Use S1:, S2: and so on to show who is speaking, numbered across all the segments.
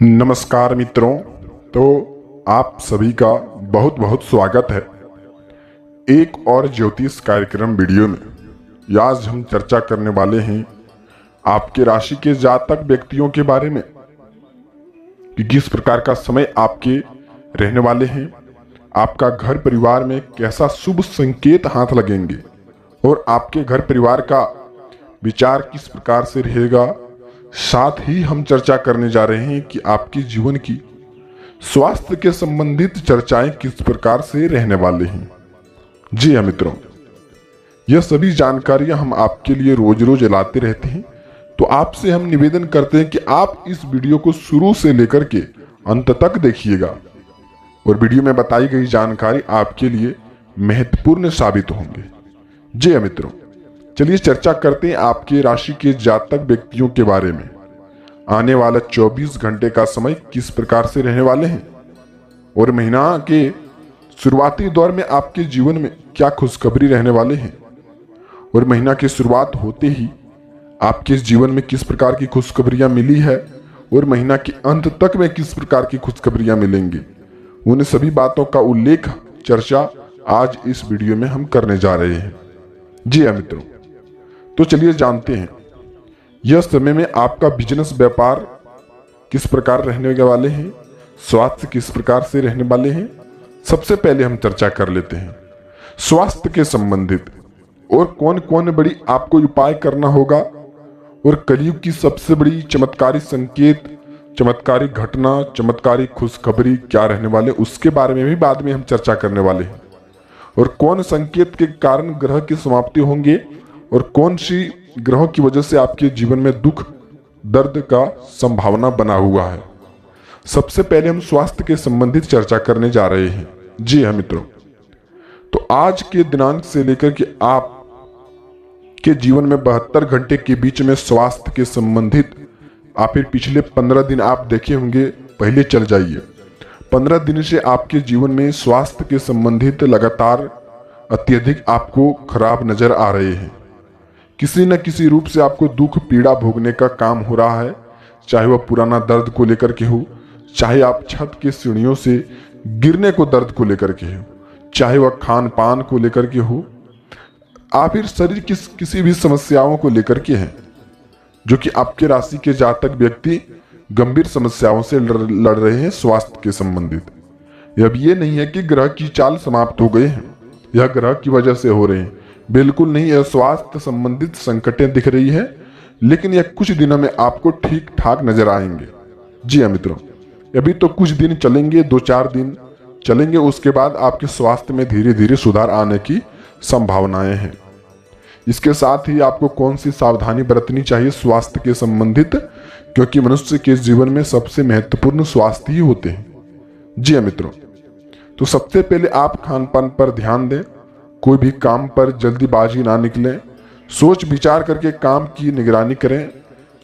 S1: नमस्कार मित्रों। तो आप सभी का बहुत बहुत स्वागत है एक और ज्योतिष कार्यक्रम वीडियो में। आज हम चर्चा करने वाले हैं आपके राशि के जातक व्यक्तियों के बारे में कि किस प्रकार का समय आपके रहने वाले हैं, आपका घर परिवार में कैसा शुभ संकेत हाथ लगेंगे और आपके घर परिवार का विचार किस प्रकार से रहेगा। साथ ही हम चर्चा करने जा रहे हैं कि आपके जीवन की स्वास्थ्य के संबंधित चर्चाएं किस प्रकार से रहने वाले हैं। जी हाँ मित्रों, यह सभी जानकारियां हम आपके लिए रोज रोज लाते रहते हैं, तो आपसे हम निवेदन करते हैं कि आप इस वीडियो को शुरू से लेकर के अंत तक देखिएगा और वीडियो में बताई गई जानकारी आपके लिए महत्वपूर्ण साबित होंगे। जी हाँ मित्रों, चलिए चर्चा करते हैं आपके राशि के जातक व्यक्तियों के बारे में। आने वाला 24 घंटे का समय किस प्रकार से रहने वाले हैं और महीना के शुरुआती दौर में आपके जीवन में क्या खुशखबरी रहने वाले हैं और महीना की शुरुआत होते ही आपके जीवन में किस प्रकार की खुशखबरियां मिली है और महीना के अंत तक में किस प्रकार की खुशखबरियां मिलेंगी, उन सभी बातों का उल्लेख चर्चा आज इस वीडियो में हम करने जा रहे हैं। जी हाँ मित्रों, तो चलिए जानते हैं यह समय में आपका बिजनेस व्यापार किस प्रकार रहने वाले हैं, स्वास्थ्य किस प्रकार से रहने वाले हैं। सबसे पहले हम चर्चा कर लेते हैं स्वास्थ्य के संबंधित और कौन कौन बड़ी आपको उपाय करना होगा और कलयुग की सबसे बड़ी चमत्कारी संकेत, चमत्कारी घटना, चमत्कारी खुशखबरी क्या रहने वाले, उसके बारे में भी बाद में हम चर्चा करने वाले हैं। और कौन संकेत के कारण ग्रह की समाप्ति होंगे और कौन सी ग्रहों की वजह से आपके जीवन में दुख दर्द का संभावना बना हुआ है। सबसे पहले हम स्वास्थ्य के संबंधित चर्चा करने जा रहे हैं। जी हाँ मित्रों, तो आज के दिनांक से लेकर के आप के जीवन में 72 घंटे के बीच में स्वास्थ्य के संबंधित आप फिर पिछले 15 दिन आप देखे होंगे, पहले चल जाइए। 15 दिन से आपके जीवन में स्वास्थ्य के संबंधित लगातार अत्यधिक आपको खराब नजर आ रहे हैं। किसी न किसी रूप से आपको दुख पीड़ा भोगने का काम हो रहा है, चाहे वह पुराना दर्द को लेकर के हो, चाहे आप छत के सीढ़ियों से गिरने को दर्द को लेकर के हो, चाहे वह खान पान को लेकर के हो, आप फिर शरीर की किसी भी समस्याओं को लेकर के हैं, जो कि आपके राशि के जातक व्यक्ति गंभीर समस्याओं से लड़ रहे हैं स्वास्थ्य के संबंधित। अब ये नहीं है कि ग्रह की चाल समाप्त हो गए हैं, यह ग्रह की वजह से हो रहे हैं, बिल्कुल नहीं। यह स्वास्थ्य संबंधित संकटें दिख रही है, लेकिन यह कुछ दिनों में आपको ठीक ठाक नजर आएंगे। जी हाँ मित्रों, अभी तो कुछ दिन चलेंगे, 2-4 दिन चलेंगे, उसके बाद आपके स्वास्थ्य में धीरे धीरे सुधार आने की संभावनाएं हैं। इसके साथ ही आपको कौन सी सावधानी बरतनी चाहिए स्वास्थ्य के संबंधित, क्योंकि मनुष्य के जीवन में सबसे महत्वपूर्ण स्वास्थ्य ही होते हैं। जी हाँ मित्रों, तो सबसे पहले आप खान पान पर ध्यान दें, कोई भी काम पर जल्दीबाजी ना निकलें, सोच विचार करके काम की निगरानी करें,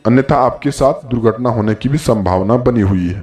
S1: अन्यथा आपके साथ दुर्घटना होने की भी संभावना बनी हुई है।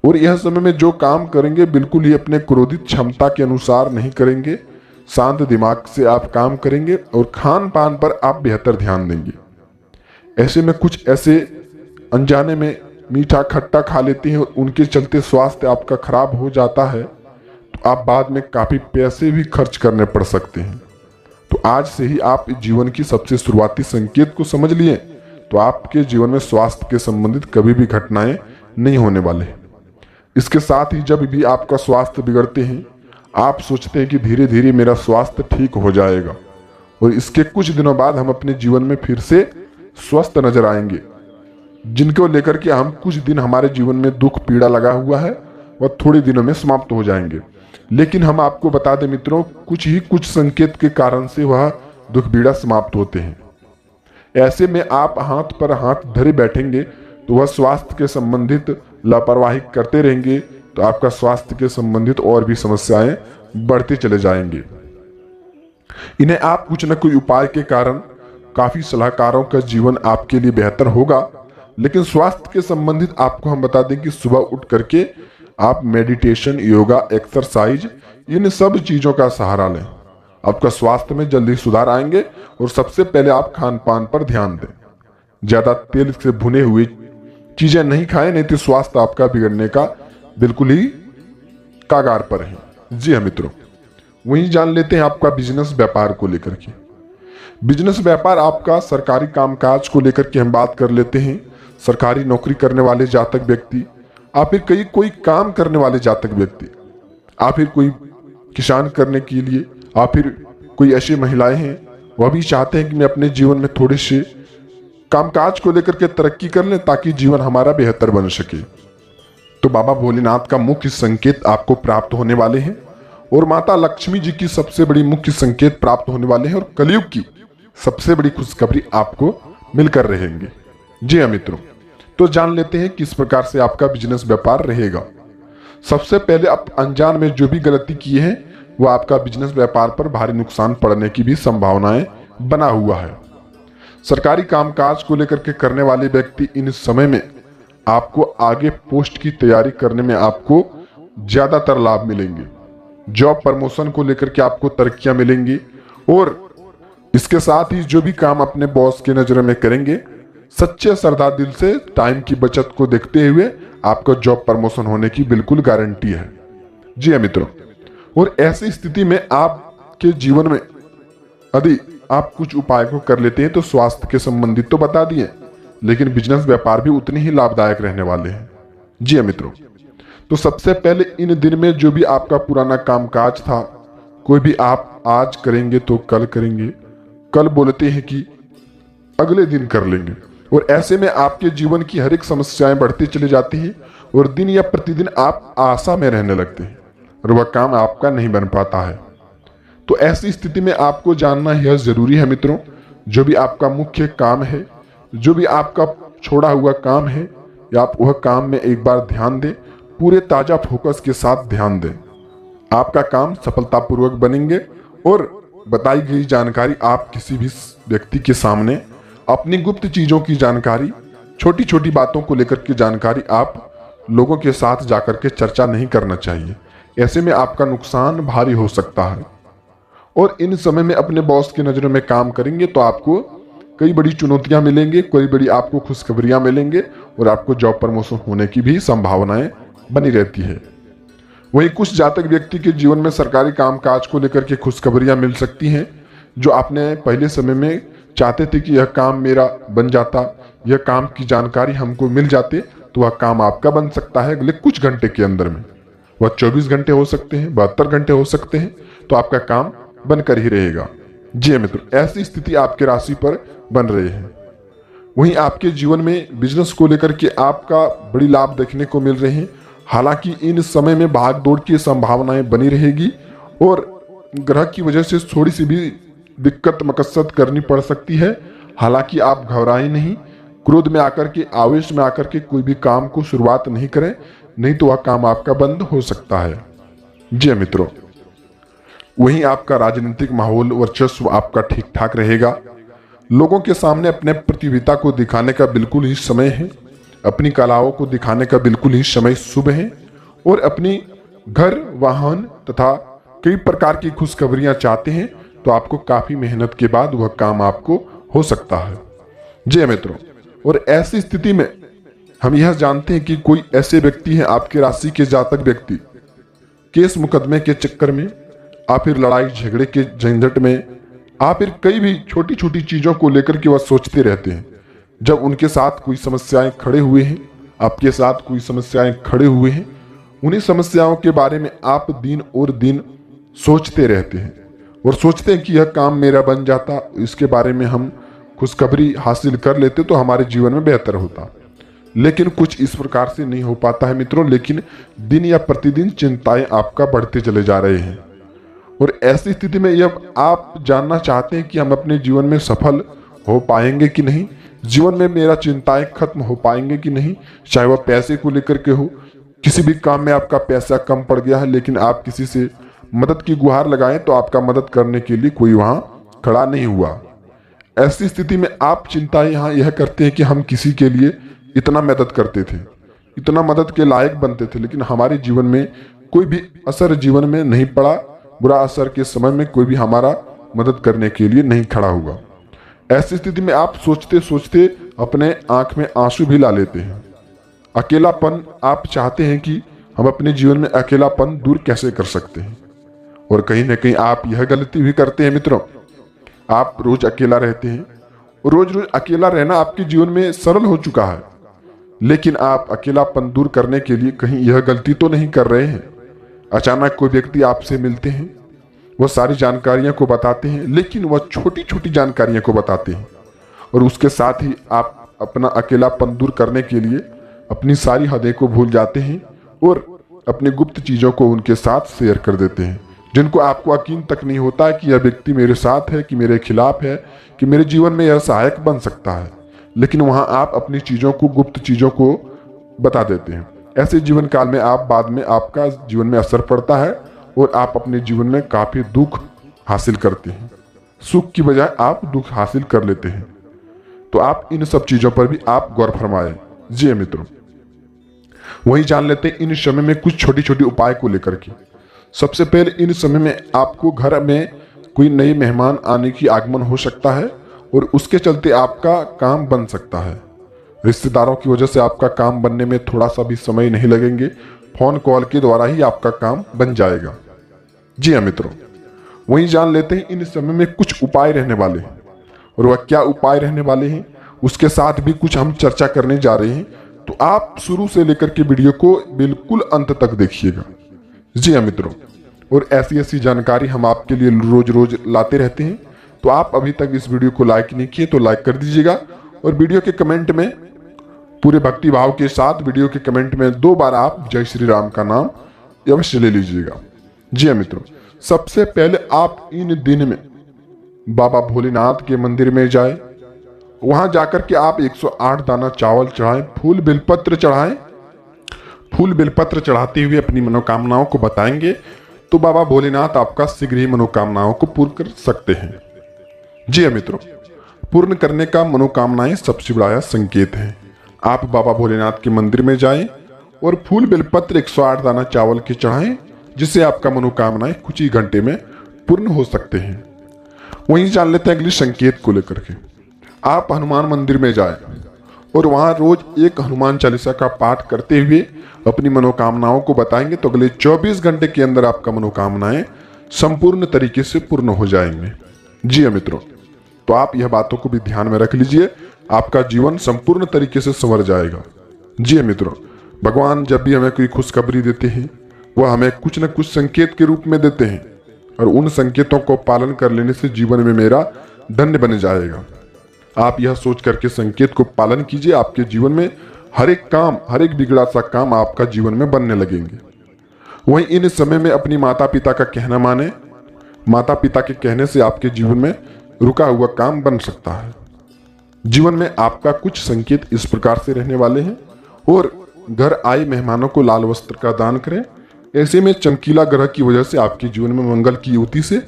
S1: और यह समय में जो काम करेंगे बिल्कुल ही अपने क्रोधित क्षमता के अनुसार नहीं करेंगे, शांत दिमाग से आप काम करेंगे और खान पान पर आप बेहतर ध्यान देंगे। ऐसे में कुछ ऐसे अनजाने में मीठा खट्टा खा लेते हैं और उनके चलते स्वास्थ्य आपका खराब हो जाता है, तो आप बाद में काफी पैसे भी खर्च करने पड़ सकते हैं। तो आज से ही आप जीवन की सबसे शुरुआती संकेत को समझ लिए, तो आपके जीवन में स्वास्थ्य के संबंधित कभी भी घटनाएं नहीं होने वाले। इसके साथ ही जब भी आपका स्वास्थ्य बिगड़ते हैं, आप सोचते हैं कि धीरे धीरे मेरा स्वास्थ्य ठीक हो जाएगा और इसके कुछ दिनों बाद हम अपने जीवन में फिर से स्वस्थ नजर आएंगे, जिनको लेकर के हम कुछ दिन हमारे जीवन में दुख पीड़ा लगा हुआ है वह थोड़े दिनों में समाप्त हो जाएंगे। लेकिन हम आपको बता दें मित्रों, कुछ संकेत के कारण से वह दुख पीड़ा समाप्त होते हैं। ऐसे में आप हाथ पर हाथ धरे बैठेंगे तो वह स्वास्थ्य के संबंधित लापरवाही करते रहेंगे, तो आपका स्वास्थ्य के संबंधित और भी समस्याएं बढ़ते चले जाएंगे। इन्हें आप कुछ न कोई उपाय के कारण काफी सलाहकारों का जीवन आपके लिए बेहतर होगा। लेकिन स्वास्थ्य के संबंधित आपको हम बता दें कि सुबह उठ करके आप मेडिटेशन, योगा, एक्सरसाइज, इन सब चीजों का सहारा लें, आपका स्वास्थ्य में जल्दी सुधार आएंगे। और सबसे पहले आप खान पान पर ध्यान दें, ज्यादा तेल से भुने हुए चीजें नहीं खाएं, नहीं तो स्वास्थ्य आपका बिगड़ने का बिल्कुल ही कागार पर है। जी हाँ मित्रों, वहीं जान लेते हैं आपका बिजनेस व्यापार को लेकर के। बिजनेस व्यापार आपका सरकारी कामकाज को लेकर के हम बात कर लेते हैं। सरकारी नौकरी करने वाले जातक व्यक्ति, आप फिर कोई काम करने वाले जातक व्यक्ति, आप फिर कोई किसान करने के लिए, आप फिर कोई ऐसी महिलाएं हैं वह भी चाहते हैं कि मैं अपने जीवन में थोड़े से कामकाज को लेकर के तरक्की कर लें ताकि जीवन हमारा बेहतर बन सके। तो बाबा भोलेनाथ का मुख्य संकेत आपको प्राप्त होने वाले हैं और माता लक्ष्मी जी की सबसे बड़ी मुख्य संकेत प्राप्त होने वाले हैं और कलयुग की सबसे बड़ी खुशखबरी आपको मिलकर रहेंगे। जी हाँ मित्रों, तो जान लेते हैं किस प्रकार से आपका बिजनेस व्यापार रहेगा। सबसे पहले आप अनजान में जो भी गलती की है वह आपका बिजनेस व्यापार पर भारी नुकसान पड़ने की भी संभावनाएं बना हुआ है। सरकारी कामकाज को लेकर के करने वाले व्यक्ति इन समय में आपको आगे पोस्ट की तैयारी करने में आपको ज्यादातर लाभ मिलेंगे। जॉब प्रमोशन को लेकर के आपको तरक्कियां मिलेंगी और इसके साथ ही जो भी काम अपने बॉस के नजर में करेंगे, सच्चे सरदार दिल से टाइम की बचत को देखते हुए आपका जॉब प्रमोशन होने की बिल्कुल गारंटी है। जी हाँ मित्रों, और ऐसी स्थिति में आपके जीवन में यदि आप कुछ उपाय को कर लेते हैं तो स्वास्थ्य के संबंधित तो बता दिए, लेकिन बिजनेस व्यापार भी उतने ही लाभदायक रहने वाले हैं। जी हाँ मित्रों, तो सबसे पहले इन दिन में जो भी आपका पुराना कामकाज था, कोई भी आप आज करेंगे तो कल करेंगे, कल बोलते हैं कि अगले दिन कर लेंगे, और ऐसे में आपके जीवन की हर एक समस्याएं बढ़ती चली जाती हैं और दिन या प्रतिदिन आप आशा में रहने लगते हैं और वह काम आपका नहीं बन पाता है। तो ऐसी स्थिति में आपको जानना यह जरूरी है मित्रों, जो भी आपका मुख्य काम है, जो भी आपका छोड़ा हुआ काम है, या आप वह काम में एक बार ध्यान दें, पूरे ताजा फोकस के साथ ध्यान दें। आपका काम सफलतापूर्वक बनेंगे और बताई गई जानकारी आप किसी भी व्यक्ति के सामने अपनी गुप्त चीजों की जानकारी, छोटी छोटी बातों को लेकर के जानकारी आप लोगों के साथ जाकर के चर्चा नहीं करना चाहिए। ऐसे में आपका नुकसान भारी हो सकता है। और इन समय में अपने बॉस की नजरों में काम करेंगे तो आपको कई बड़ी चुनौतियां मिलेंगी, कई बड़ी आपको खुशखबरियां मिलेंगे और आपको जॉब प्रमोशन होने की भी संभावनाएं बनी रहती है। वहीं कुछ जातक व्यक्ति के जीवन में सरकारी कामकाज को लेकर के खुशखबरियां मिल सकती हैं, जो आपने पहले समय में चाहते थे कि यह काम मेरा बन जाता, यह काम की जानकारी हमको मिल जाते तो वह काम आपका बन सकता है अगले कुछ घंटे के अंदर में। वह 24 घंटे हो सकते हैं, 72 घंटे हो सकते हैं, तो आपका काम बनकर ही रहेगा। जी मित्रों, ऐसी स्थिति आपके राशि पर बन रही है। वहीं आपके जीवन में बिजनेस को लेकर के आपका बड़ी लाभ देखने को मिल रहे हैं। हालांकि इन समय में भाग दौड़ की संभावनाएं बनी रहेगी और ग्रह की वजह से थोड़ी सी भी दिक्कत मकसद करनी पड़ सकती है। हालांकि आप घबराएं नहीं, क्रोध में आकर के, आवेश में आकर के कोई भी काम को शुरुआत नहीं करें, नहीं तो वह काम आपका बंद हो सकता है। जी मित्रों, वहीं आपका राजनीतिक माहौल, वर्चस्व आपका ठीक ठाक रहेगा। लोगों के सामने अपने प्रतियोगिता को दिखाने का बिल्कुल ही समय है, अपनी कलाओं को दिखाने का बिल्कुल ही समय शुभ है और अपनी घर, वाहन तथा कई प्रकार की खुशखबरियां चाहते हैं तो आपको काफी मेहनत के बाद वह काम आपको हो सकता है। जी मित्रों, और ऐसी स्थिति में हम यह जानते हैं कि कोई ऐसे व्यक्ति हैं आपके राशि के जातक व्यक्ति केस मुकदमे के चक्कर में, आप फिर लड़ाई झगड़े के झंझट में, आप फिर कई भी छोटी छोटी चीजों को लेकर के वह सोचते रहते हैं। जब उनके साथ कोई समस्याएं खड़े हुए हैं, आपके साथ कोई समस्याएं खड़े हुए हैं, उन्हीं समस्याओं के बारे में आप दिन और दिन सोचते रहते हैं और सोचते हैं कि यह काम मेरा बन जाता, इसके बारे में हम खुशखबरी हासिल कर लेते तो हमारे जीवन में बेहतर होता। लेकिन कुछ इस प्रकार से नहीं हो पाता है मित्रों। लेकिन दिन या प्रतिदिन चिंताएं आपका बढ़ते चले जा रहे हैं और ऐसी स्थिति में जब आप जानना चाहते हैं कि हम अपने जीवन में सफल हो पाएंगे कि नहीं, जीवन में मेरा चिंताएं खत्म हो पाएंगे कि नहीं, चाहे वह पैसे को लेकर के हो, किसी भी काम में आपका पैसा कम पड़ गया है लेकिन आप किसी से मदद की गुहार लगाएं तो आपका मदद करने के लिए कोई वहां खड़ा नहीं हुआ। ऐसी स्थिति में आप चिंताएं यहाँ यह करते हैं कि हम किसी के लिए इतना मदद करते थे, इतना मदद के लायक बनते थे, लेकिन हमारे जीवन में कोई भी असर जीवन में नहीं पड़ा, बुरा असर के समय में कोई भी हमारा मदद करने के लिए नहीं खड़ा हुआ। ऐसी स्थिति में आप सोचते सोचते अपने आंख में आंसू भी ला लेते हैं। अकेलापन आप चाहते हैं कि हम अपने जीवन में अकेलापन दूर कैसे कर सकते हैं, और कहीं ना कहीं आप यह गलती भी करते हैं मित्रों। आप रोज अकेला रहते हैं और रोज रोज अकेला रहना आपके जीवन में सरल हो चुका है, लेकिन आप अकेलापन दूर करने के लिए कहीं यह गलती तो नहीं कर रहे हैं। अचानक कोई व्यक्ति आपसे मिलते हैं, वह सारी जानकारियां को बताते हैं, लेकिन वह छोटी छोटी जानकारियां को बताते हैं, और उसके साथ ही आप अपना अकेलापन दूर करने के लिए अपनी सारी हदें को भूल जाते हैं और अपनी गुप्त चीजों को उनके साथ शेयर कर देते हैं, जिनको आपको यकीन तक नहीं होता है कि यह व्यक्ति मेरे साथ है, कि मेरे खिलाफ है, कि मेरे जीवन में यह सहायक बन सकता है। लेकिन वहां आप अपनी चीजों को, गुप्त चीजों को बता देते हैं। ऐसे जीवन काल में आप बाद में आपका जीवन में असर पड़ता है और आप अपने जीवन में काफी दुख हासिल करते हैं। सुख की बजाय आप दुख हासिल कर लेते हैं। तो आप इन सब चीजों पर भी आप गौर फरमाएं। जी मित्रों, वही जान लेते हैं इन समय में कुछ छोटी छोटी उपाय को लेकर के। सबसे पहले इन समय में आपको घर में कोई नए मेहमान आने की आगमन हो सकता है और उसके चलते आपका काम बन सकता है। रिश्तेदारों की वजह से आपका काम बनने में थोड़ा सा भी समय नहीं लगेंगे, फोन कॉल के द्वारा ही आपका काम बन जाएगा। जी हाँ मित्रों, वही जान लेते हैं इन समय में कुछ उपाय रहने वाले हैं, और वह क्या उपाय रहने वाले हैं उसके साथ भी कुछ हम चर्चा करने जा रहे हैं। तो आप शुरू से लेकर के वीडियो को बिल्कुल अंत तक देखिएगा। जी हाँ मित्रों, और ऐसी ऐसी जानकारी हम आपके लिए रोज रोज लाते रहते हैं। तो आप अभी तक इस वीडियो को लाइक नहीं किए तो लाइक कर दीजिएगा, और वीडियो के कमेंट में पूरे भक्ति भाव के साथ वीडियो के कमेंट में 2 बार आप जय श्री राम का नाम अवश्य ले लीजिएगा। जी हाँ मित्रों, सबसे पहले आप इन दिन में बाबा भोलेनाथ के मंदिर में जाए। वहां जाकर के आप 108 दाना चावल चढ़ाएं, फूल बेलपत्र चढ़ाएं। फूल बेलपत्र चढ़ाते हुए अपनी मनोकामनाओं को बताएंगे तो बाबा भोलेनाथ आपका शीघ्र ही मनोकामनाओं को पूर्ण कर सकते हैं। जी हाँ मित्रों, पूर्ण करने का मनोकामनाएं सबसे बड़ा संकेत है। आप बाबा भोलेनाथ के मंदिर में जाएं और फूल बेलपत्र 108 दाना चावल के चढ़ाएं, जिससे आपका मनोकामनाएं कुछ ही घंटे में पूर्ण हो सकते हैं। वहीं जान लेते हैं अगले संकेत को लेकर के। आप हनुमान मंदिर में जाएं और वहां रोज एक हनुमान चालीसा का पाठ करते हुए अपनी मनोकामनाओं को बताएंगे तो अगले 24 घंटे के अंदर आपका मनोकामनाएं संपूर्ण तरीके से पूर्ण हो जाएंगे। जी हाँ मित्रों, तो आप यह बातों को भी ध्यान में रख लीजिए, आपका जीवन संपूर्ण तरीके से संवर जाएगा। जी हाँ मित्रों, भगवान जब भी हमें कोई खुशखबरी देते हैं वह हमें कुछ न कुछ संकेत के रूप में देते हैं, और उन संकेतों को पालन कर लेने से जीवन में मेरा धन्य बन जाएगा। आप यह सोच करके संकेत को पालन कीजिए, आपके जीवन में हर एक काम, हर एक बिगड़ा सा काम आपका जीवन में बनने लगेंगे। वहीं इन समय में अपनी माता पिता का कहना माने। माता पिता के कहने से आपके जीवन में रुका हुआ काम बन सकता है। जीवन में आपका कुछ संकेत इस प्रकार से रहने वाले हैं। और घर आए मेहमानों को लाल वस्त्र का दान करें। ऐसे में चमकीला ग्रह की वजह से आपके जीवन में मंगल की युति से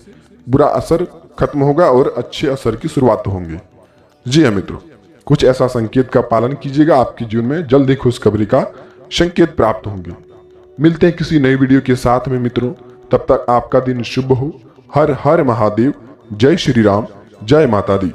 S1: बुरा असर खत्म होगा और अच्छे असर की शुरुआत होंगे। जी हाँ मित्रों, कुछ ऐसा संकेत का पालन कीजिएगा, आपके जीवन में जल्द ही खुशखबरी का संकेत प्राप्त होंगे। मिलते हैं किसी नई वीडियो के साथ में मित्रों, तब तक आपका दिन शुभ हो। हर हर महादेव। जय श्री राम, जय माता दी।